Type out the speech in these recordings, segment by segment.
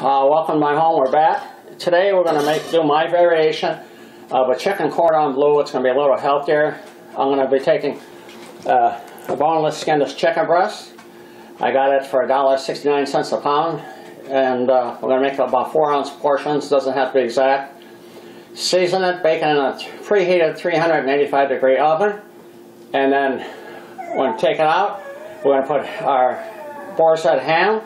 Welcome to my home. We're back. Today we're going to do my variation of a chicken cordon bleu. It's going to be a little healthier. I'm going to be taking a boneless, skinless chicken breast. I got it for $1.69 a pound, and we're going to make about 4-ounce portions. Doesn't have to be exact. Season it, bake it in a preheated 385-degree oven, and then when we take it out, we're going to put our boar's head ham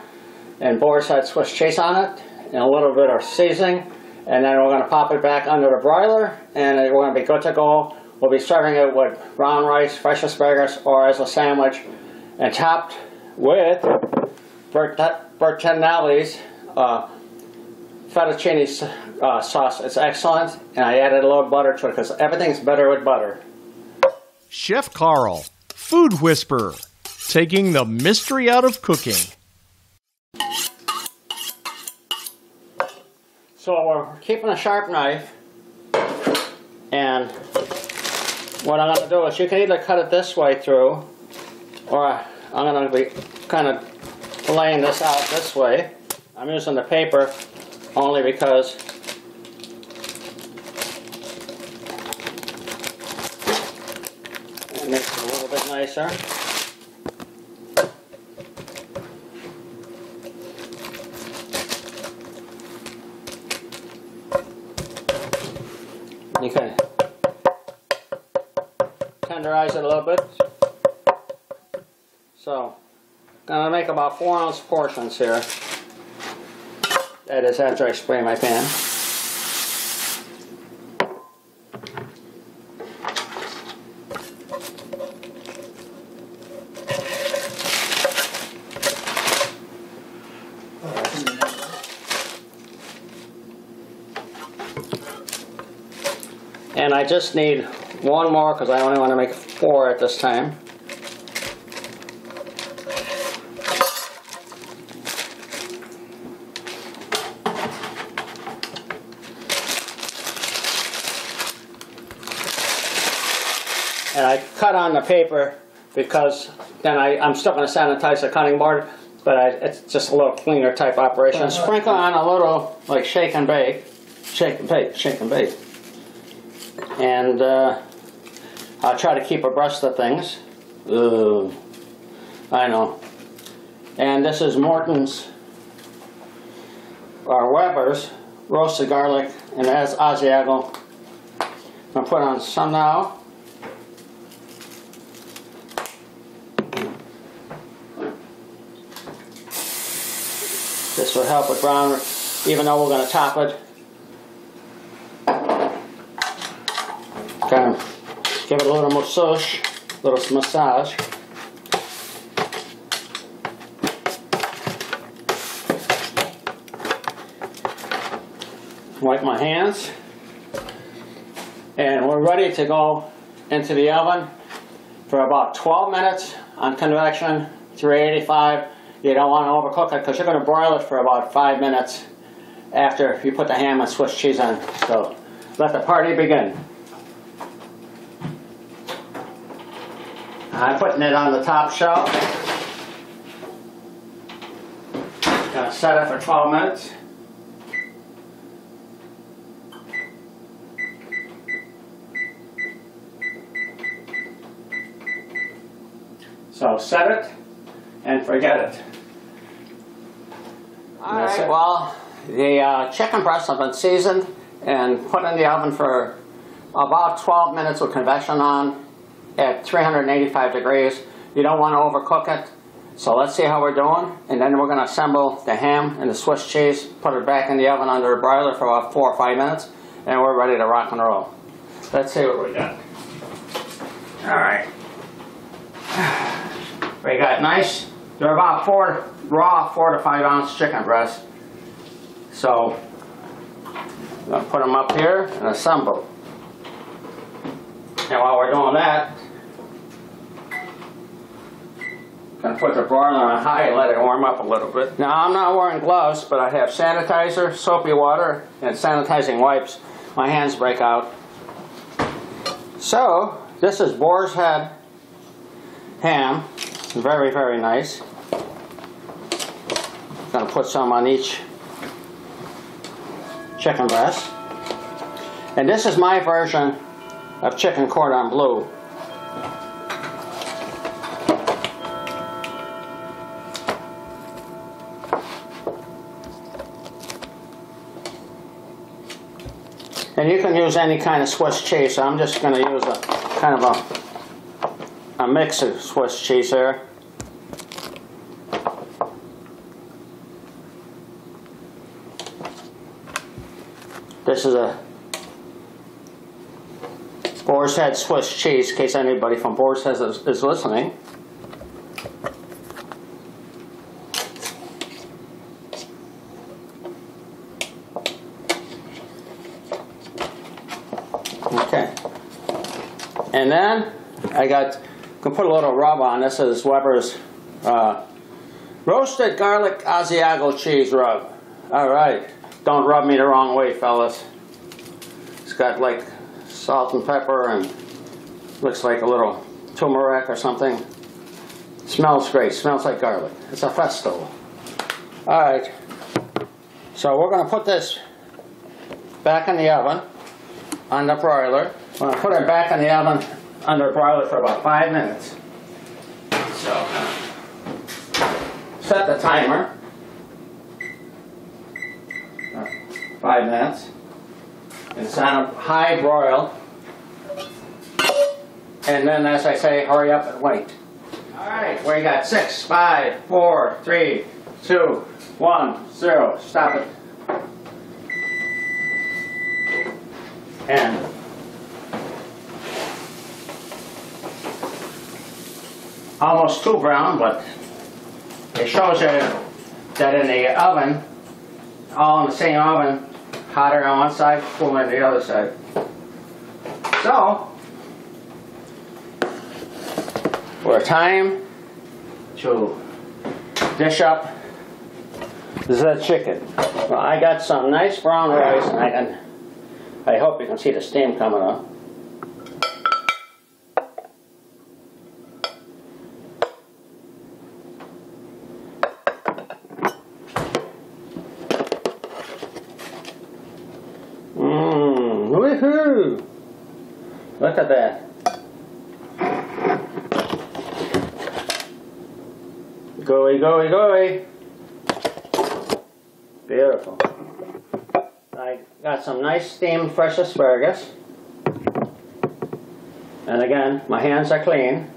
and boar's head Swiss cheese on it, and a little bit of seasoning, and then we're going to pop it back under the broiler, and we're going to be good to go. We'll be serving it with brown rice, fresh asparagus, or as a sandwich, and topped with Bertinelli's fettuccine sauce. It's excellent, and I added a little butter to it because everything's better with butter. Chef Carl, food whisperer, taking the mystery out of cooking. So we're keeping a sharp knife, and what I'm going to do is you can either cut it this way through, or I'm going to be kind of laying this out this way. I'm using the paper only because it makes it a little bit nicer. You can tenderize it a little bit. So, I'm going to make about 4-ounce portions here. That is after I spray my pan. And I just need one more because I only want to make 4 at this time. And I cut on the paper because then I'm still going to sanitize the cutting board, but it's just a little cleaner type operation. Sprinkle on a little like shake and bake, shake and bake, shake and bake. And I'll try to keep abreast of things. Ooh, I know. And this is Morton's or Weber's roasted garlic, and it has Asiago. I'm going to put on some now. This will help with brown, even though we're going to top it. Kind of give it a little massage, Wipe my hands, and we're ready to go into the oven for about 12 minutes on convection, 385. You don't want to overcook it because you're going to broil it for about 5 minutes after you put the ham and Swiss cheese on. So let the party begin. I'm putting it on the top shelf. Gonna set it for 12 minutes. So set it and forget it. Alright, well, the chicken breasts have been seasoned and put in the oven for about 12 minutes with convection on at 385 degrees. You don't want to overcook it. So let's see how we're doing. And then we're going to assemble the ham and the Swiss cheese, put it back in the oven under a broiler for about 4 or 5 minutes, and we're ready to rock and roll. Let's see what we got. Alright. We got nice, they're about 4 to 5 ounce chicken breasts. So I'm going to put them up here and assemble. And while we're doing that, I'm going to put the broiler on high and let it warm up a little bit. Now I'm not wearing gloves, but I have sanitizer, soapy water, and sanitizing wipes. My hands break out. So this is boar's head ham. Very, very nice. I'm going to put some on each chicken breast. And this is my version of chicken cordon bleu. And you can use any kind of Swiss cheese, so I'm just going to use a kind of a mix of Swiss cheese here. This is a Boar's Head Swiss cheese, in case anybody from Boar's Head is listening. Okay. And then I can put a little rub on. This is Weber's roasted garlic Asiago cheese rub. All right. Don't rub me the wrong way, fellas. It's got like salt and pepper and looks like a little turmeric or something. Smells great. Smells like garlic. It's a festo. All right. So we're going to put this back in the oven on the broiler. We're going to put it back in the oven under the broiler for about 5 minutes. So set the timer. 5 minutes. It's on a high broil. And then, as I say, hurry up and wait. Alright, we got 6, 5, 4, 3, 2, 1, 0. Stop it. And almost too brown, but it shows you that in the oven, all in the same oven, hotter on one side, cooler on the other side. So, we're time to dish up the chicken. Well, I got some nice brown rice, and I hope you can see the steam coming up. Woohoo! Look at that. Gooey, gooey, gooey. Beautiful. I got some nice steamed fresh asparagus. And again, my hands are clean.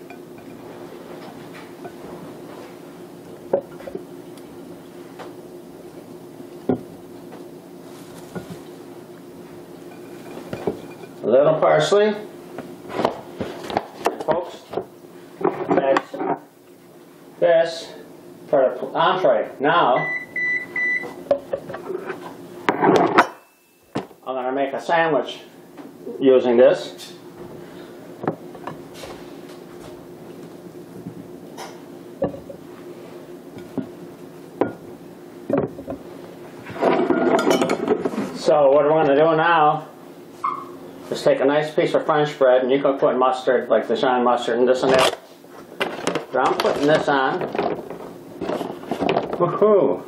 A little parsley. And folks, that's this for the entree. Now, I'm going to make a sandwich using this. So what we're going to do now is take a nice piece of French bread, and you can put mustard, like Dijon mustard, and this and that. So I'm putting this on. Woohoo!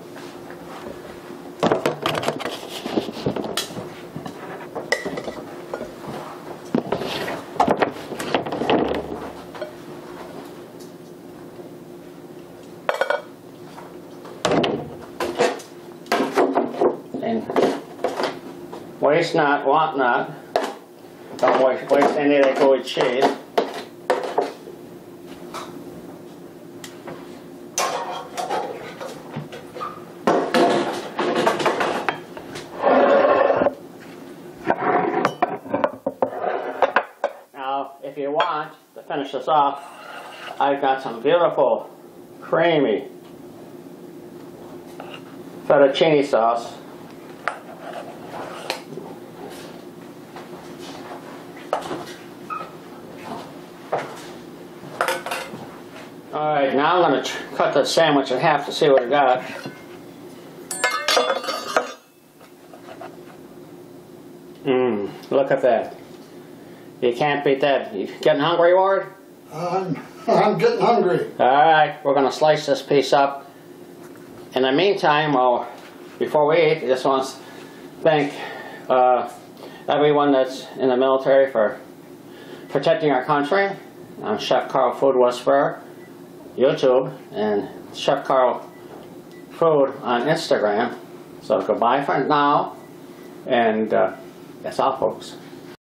And waste not, want not. Don't waste any of that gooey cheese. Now, if you want to finish this off, I've got some beautiful, creamy fettuccine sauce. Alright, now I'm going to cut the sandwich in half to see what I got. Look at that. You can't beat that. You getting hungry, Ward? I'm getting hungry. Alright, we're going to slice this piece up. In the meantime, before we eat, I just want to thank everyone that's in the military for protecting our country. I'm Chef Carl Food Whisperer, YouTube, and Chef Carl Food on Instagram. So goodbye for now, and that's all, folks.